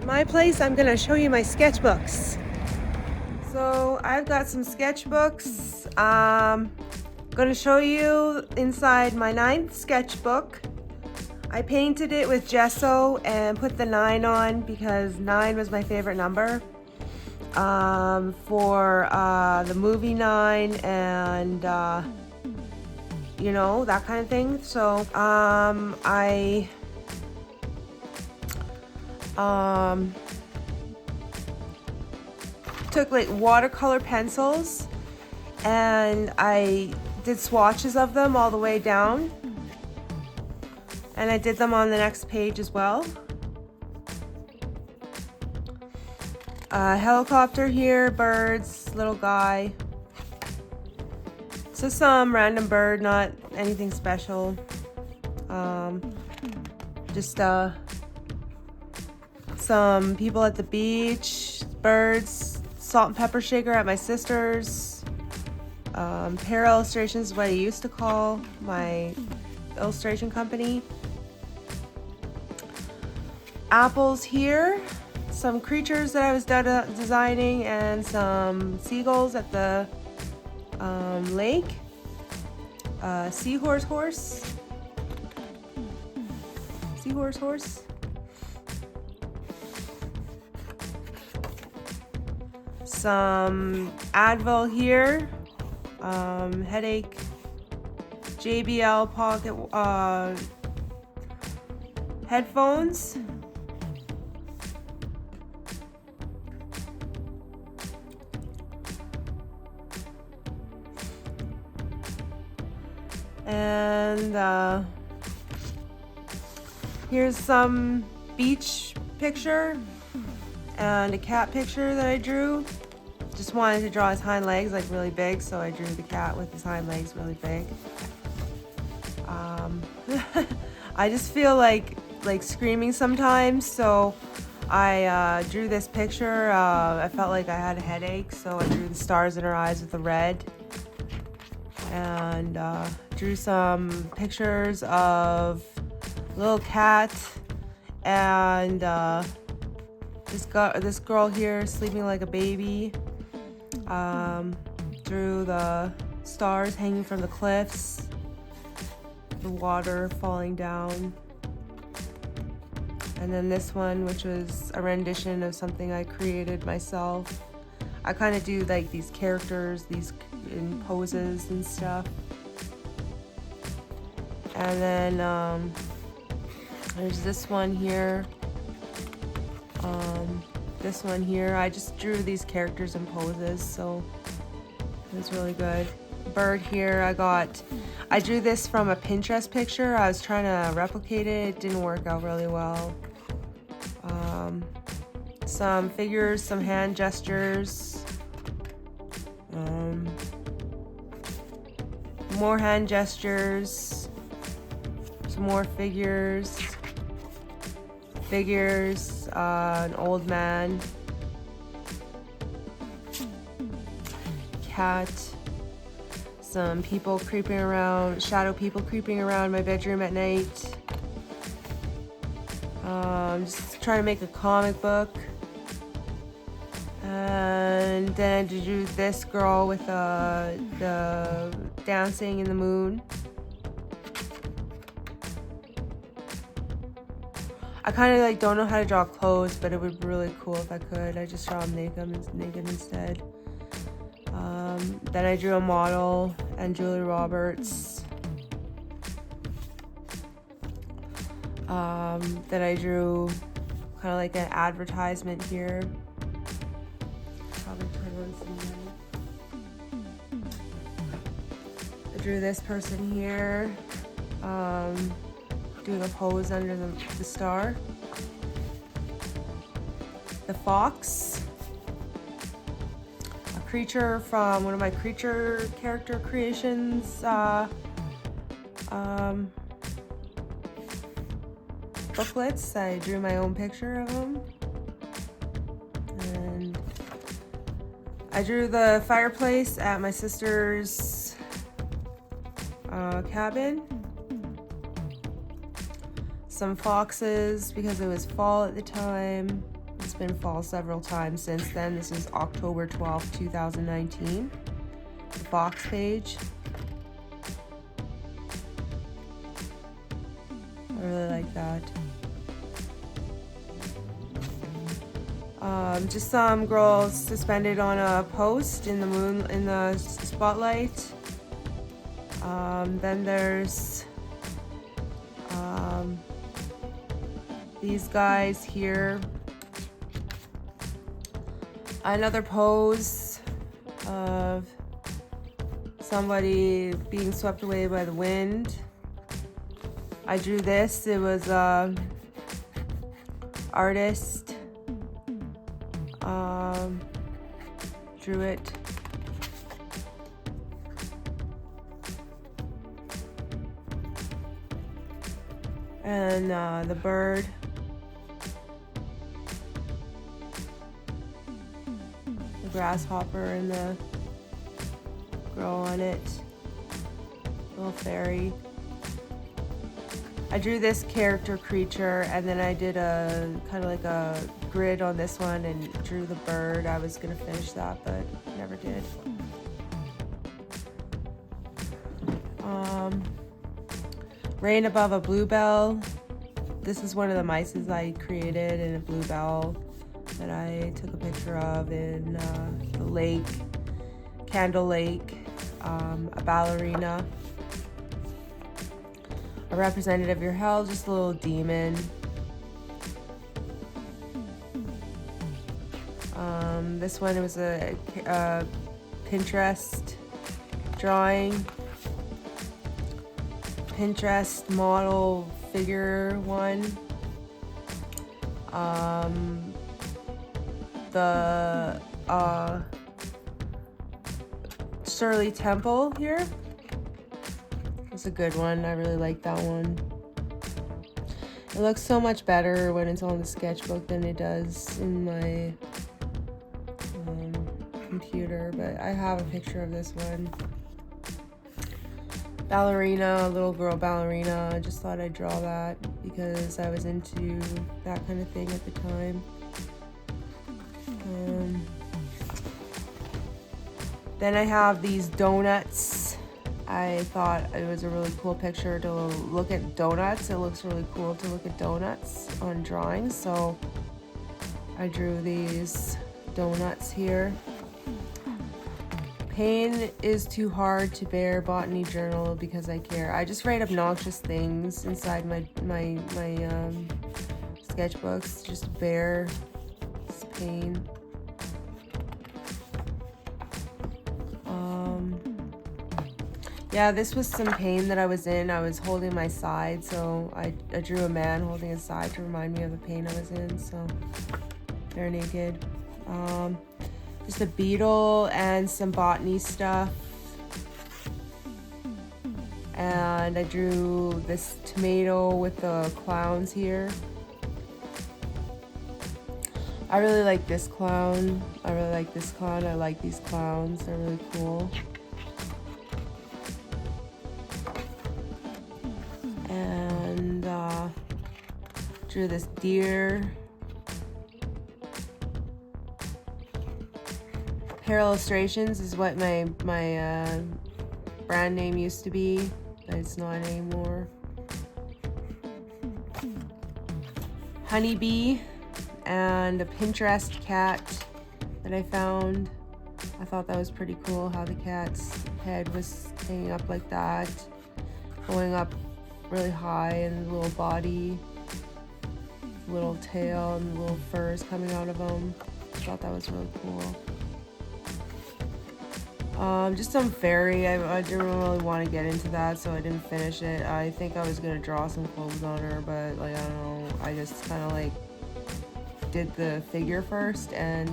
my place, I'm gonna show you my sketchbooks. So I've got some sketchbooks. Gonna show you inside my 9th sketchbook. I painted it with gesso and put the 9 on because 9 was my favorite number for the movie 9 and you know, that kind of thing. So I took like watercolor pencils and I did swatches of them all the way down, and I did them on the next page as well. Helicopter here, birds, little guy. So some random bird, not anything special. Just some people at the beach, birds, salt and pepper shaker at my sister's. Pear illustrations is what I used to call my illustration company. Apples here, some creatures that I was designing, and some seagulls at the lake. Seahorse horse. Some Advil here, headache, JBL pocket headphones, and here's some beach picture and a cat picture that I drew. Just wanted to draw his hind legs like really big, so I drew the cat with his hind legs really big. I just feel like screaming sometimes, so I drew this picture. I felt like I had a headache, so I drew the stars in her eyes with the red, and drew some pictures of little cat and this girl here sleeping like a baby. Drew the stars hanging from the cliffs, the water falling down, and then this one, which was a rendition of something I created myself. I kind of do like these characters, these in poses and stuff. And then there's this one here. This one here, I just drew these characters and poses, so it was really good. Bird here, I drew this from a Pinterest picture. I was trying to replicate it. It didn't work out really well. Some figures, some hand gestures. More hand gestures. Some more figures. An old man, cat, some people creeping around, shadow people creeping around my bedroom at night. Just trying to make a comic book. And then to do this girl with the dancing in the moon. I kind of like don't know how to draw clothes, but it would be really cool if I could. I just draw them naked instead. Then I drew a model and Julia Roberts. Then I drew kind of like an advertisement here. Probably turn on some light. I drew this person here. Doing a pose under the star. The fox. A creature from one of my creature character creations booklets. I drew my own picture of them. And I drew the fireplace at my sister's cabin. Some foxes because it was fall at the time. been fall several times since then. This is October 12th, 2019. The box page. I really like that. Just some girls suspended on a post in the spotlight. Then there's these guys here. Another pose of somebody being swept away by the wind. I drew this. It was artist drew it. And the bird. The grasshopper and the girl on it. Little fairy. I drew this character creature, and then I did a kind of like a grid on this one and drew the bird. I was gonna finish that, but never did. Rain above a bluebell. This is one of the mices I created in a bluebell that I took a picture of in the lake, Candle Lake, a ballerina. A representative of your hell, just a little demon. This one, it was a Pinterest drawing. Pinterest model figure one. The Shirley Temple here. It's a good one. I really like that one. It looks so much better when it's on the sketchbook than it does in my computer, but I have a picture of this one. Ballerina, little girl ballerina. I just thought I'd draw that because I was into that kind of thing at the time. Then I have these donuts. I thought it was a really cool picture to look at donuts. It looks really cool to look at donuts on drawings, so I drew these donuts here. Pain is too hard to bear, botany journal, because I care. I just write obnoxious things inside my sketchbooks just to bear this pain. Yeah, this was some pain that I was in. I was holding my side, so I drew a man holding his side to remind me of the pain I was in, so they're naked. Just a beetle and some botany stuff. And I drew this tomato with the clowns here. I really like this clown. I really like this clown. I like these clowns. They're really cool. And drew this deer. Hair Illustrations is what my brand name used to be, but it's not anymore. Honeybee and a Pinterest cat that I found. I thought that was pretty cool how the cat's head was hanging up like that, going up really high, and the little body, little tail, and the little furs coming out of them. I thought that was really cool. Just some fairy. I didn't really want to get into that, so I didn't finish it. I think I was gonna draw some clothes on her, but like, I don't know. I just kind of like did the figure first and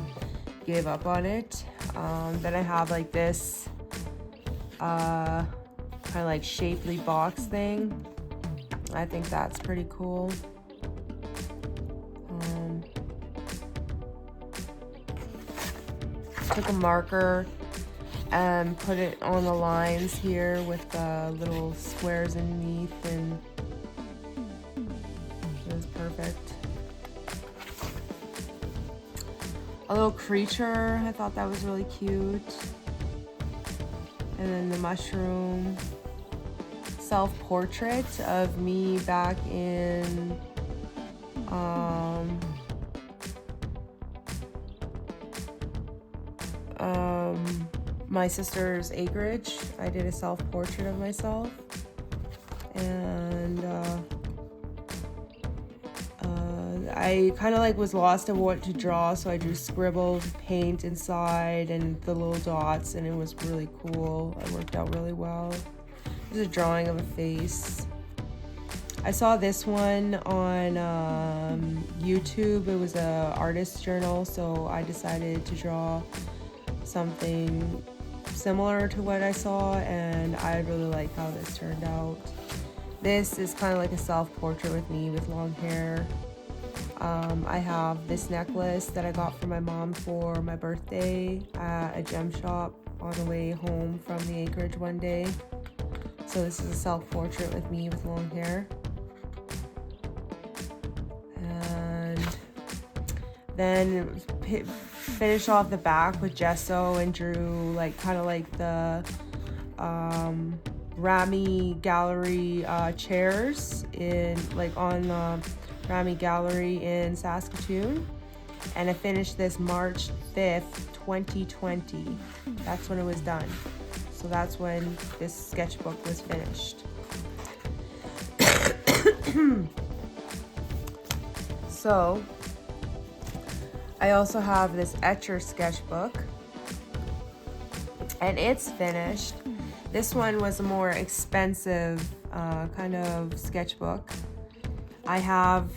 gave up on it. Then I have like this kind of like shapely box thing. I think that's pretty cool. Took a marker and put it on the lines here with little squares underneath, and it was perfect. a little creature. I thought that was really cute. And then the mushroom. Self-portrait of me back in my sister's acreage. I did a self-portrait of myself, and I kind of like was lost of what to draw, so I drew scribbled paint inside and the little dots, and it was really cool. It worked out really well. It was a drawing of a face. I saw this one on YouTube. It was a artist journal, so I decided to draw something similar to what I saw, and I really like how this turned out. This is kind of like a self-portrait with me with long hair. I have this necklace that I got from my mom for my birthday at a gem shop on the way home from the acreage one day. So this is a self-portrait with me with long hair. And then finish off the back with gesso and drew like kind of like the Rami Gallery chairs in like on Rami Gallery in Saskatoon. And I finished this March 5th, 2020. That's when it was done. So that's when this sketchbook was finished. So I also have this Etcher sketchbook, and it's finished. This one was a more expensive kind of sketchbook. I have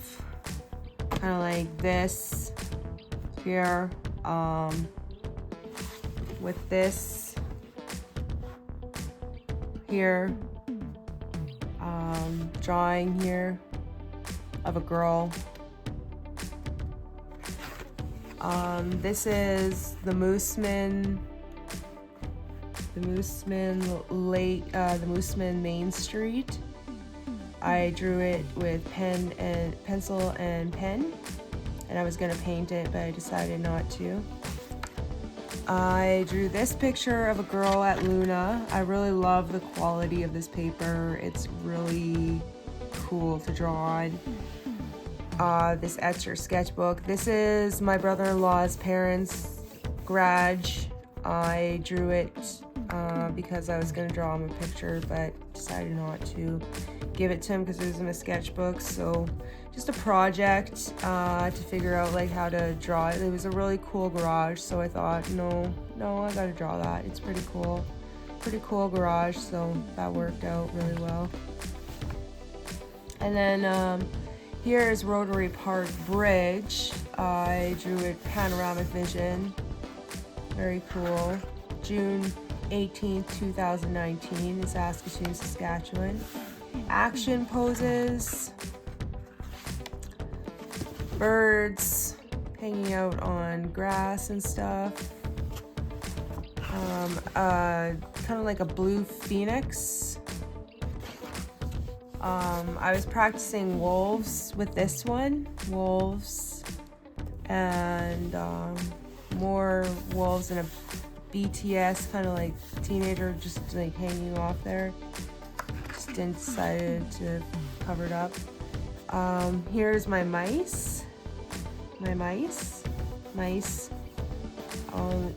kind of like this here with this here drawing here of a girl. This is the Mooseman Main Street. I drew it with pencil and pen, and I was gonna paint it, but I decided not to. I drew this picture of a girl at Luna. I really love the quality of this paper. It's really cool to draw on. This Etcher sketchbook. This is my brother-in-law's parents' garage. I drew it because I was going to draw him a picture, but decided not to give it to him because it was in a sketchbook. So just a project to figure out like how to draw it. It was a really cool garage, so I thought, no, I gotta draw that. It's pretty cool garage, so that worked out really well. And then here's Rotary Park Bridge. I drew it panoramic vision. Very cool. June 18th, 2019 in Saskatoon, Saskatchewan. Action poses. Birds hanging out on grass and stuff. Kind of like a blue phoenix. I was practicing wolves with this one. Wolves. And more wolves and a BTS kind of like teenager just like hanging off there. Just decided to cover it up. Here's my mice. Mice. All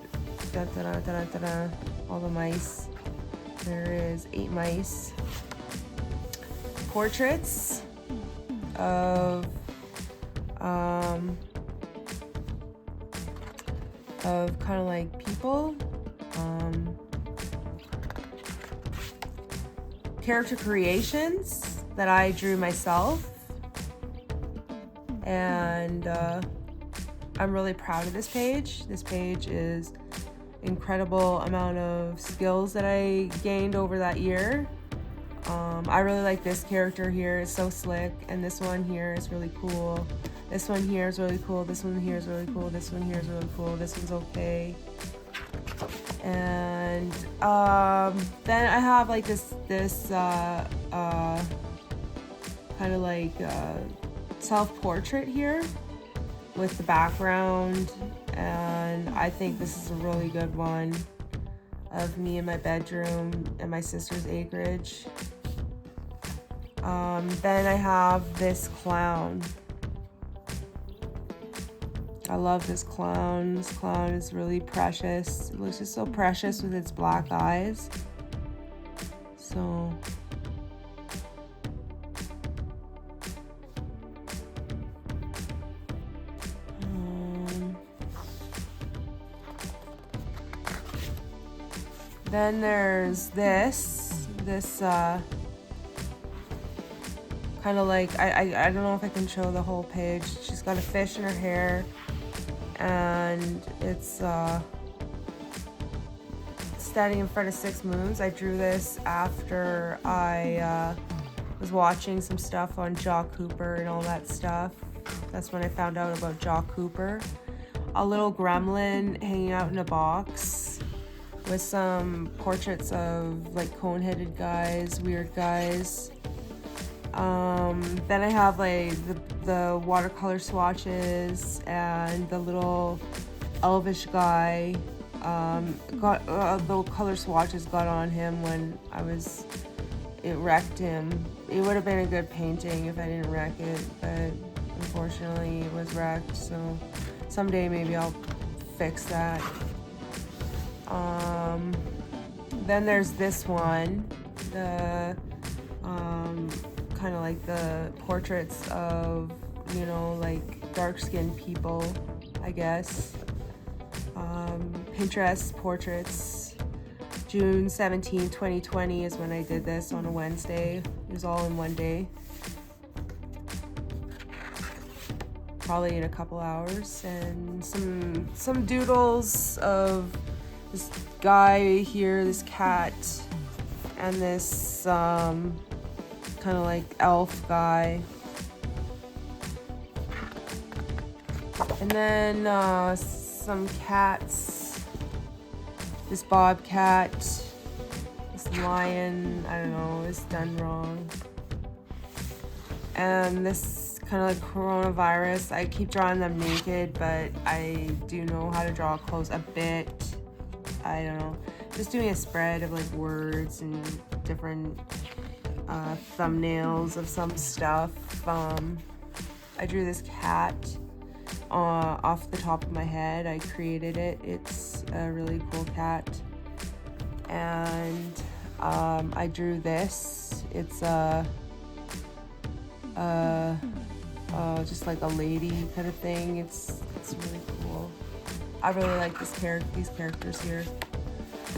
the mice. There is 8 mice. Portraits of kind of like people. Character creations that I drew myself. And I'm really proud of this page. This page is incredible amount of skills that I gained over that year. I really like this character here. It's so slick, and this one here is really cool. This one here is really cool. This one here is really cool. This one here is really cool. This one's okay. And then I have like this kind of like self-portrait here. with the background, and I think this is a really good one of me in my bedroom and my sister's acreage. Then I have this clown. I love this clown. This clown is really precious. It looks just so precious with its black eyes. So then there's this kind of like, I don't know if I can show the whole page. She's got a fish in her hair, and it's standing in front of 6 moons. I drew this after I was watching some stuff on Jaw Cooper and all that stuff. That's when I found out about Jaw Cooper. A little gremlin hanging out in a box with some portraits of like cone-headed guys, weird guys. Then I have like the watercolor swatches and the little elvish guy. Got the color swatches got on him when it wrecked him. It would have been a good painting if I didn't wreck it, but unfortunately it was wrecked, so someday maybe I'll fix that. Then there's this one, the kind of like the portraits of, you know, like dark-skinned people, I guess. Pinterest portraits. June 17, 2020 is when I did this on a Wednesday. It was all in one day. Probably in a couple hours. And some doodles of this guy here, this cat, and this kind of like elf guy. And then some cats, this bobcat, this lion, I don't know, it's done wrong. And this kind of like coronavirus. I keep drawing them naked, but I do know how to draw close a bit. I don't know, just doing a spread of like words and different thumbnails of some stuff. I drew this cat off the top of my head. I created it. It's a really cool cat. And I drew this. It's just like a lady kind of thing. It's really cool. I really like these characters here.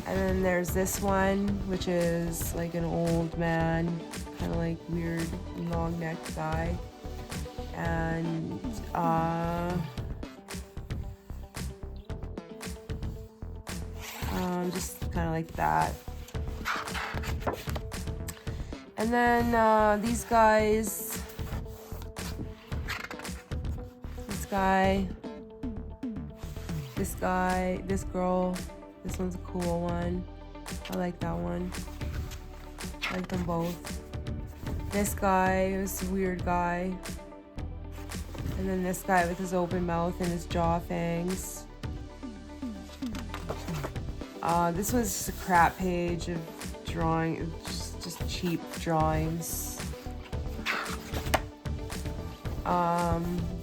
And then there's this one, which is like an old man, kind of like weird long-necked guy. And just kind of like that. And then these guys, this guy, this girl, this one's a cool one. I like that one. I like them both. This guy is a weird guy. And then this guy with his open mouth and his jaw fangs. This was just a crap page of drawing, just cheap drawings.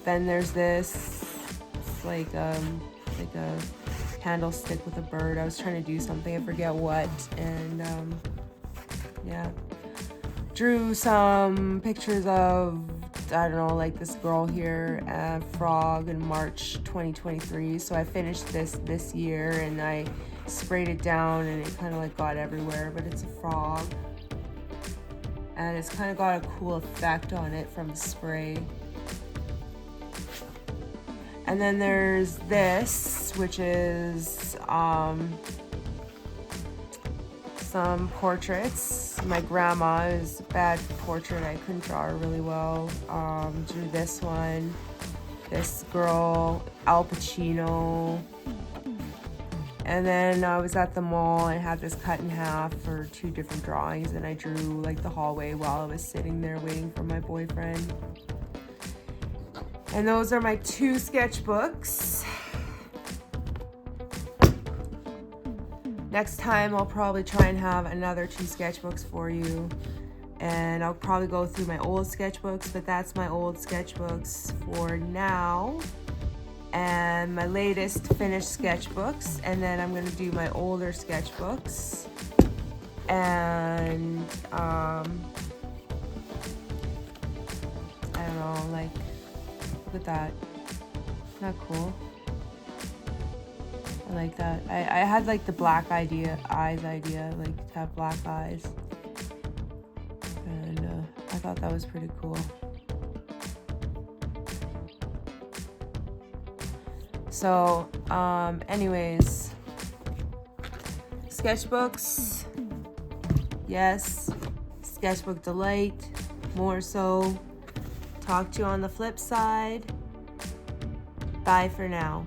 Then there's this. It's like a candlestick with a bird. I was trying to do something, I forget what, and yeah. Drew some pictures of, I don't know, like this girl here, frog, in March 2023. So I finished this year, and I sprayed it down, and it kind of like got everywhere, but it's a frog. And it's kind of got a cool effect on it from the spray. And then there's this, which is some portraits. My grandma is a bad portrait. I couldn't draw her really well. Drew this one, this girl, Al Pacino. And then I was at the mall and had this cut in half for 2 different drawings, and I drew like the hallway while I was sitting there waiting for my boyfriend. And those are my 2 sketchbooks. Next time I'll probably try and have another 2 sketchbooks for you. And I'll probably go through my old sketchbooks, but that's my old sketchbooks for now. And my latest finished sketchbooks. And then I'm gonna do my older sketchbooks. And I don't know, like, look at that. Isn't that cool? I like that. I had like the black eyes idea, like to have black eyes. And I thought that was pretty cool. So, anyways, sketchbooks, yes. SketchBook Delight, more so. Talk to you on the flip side. Bye for now.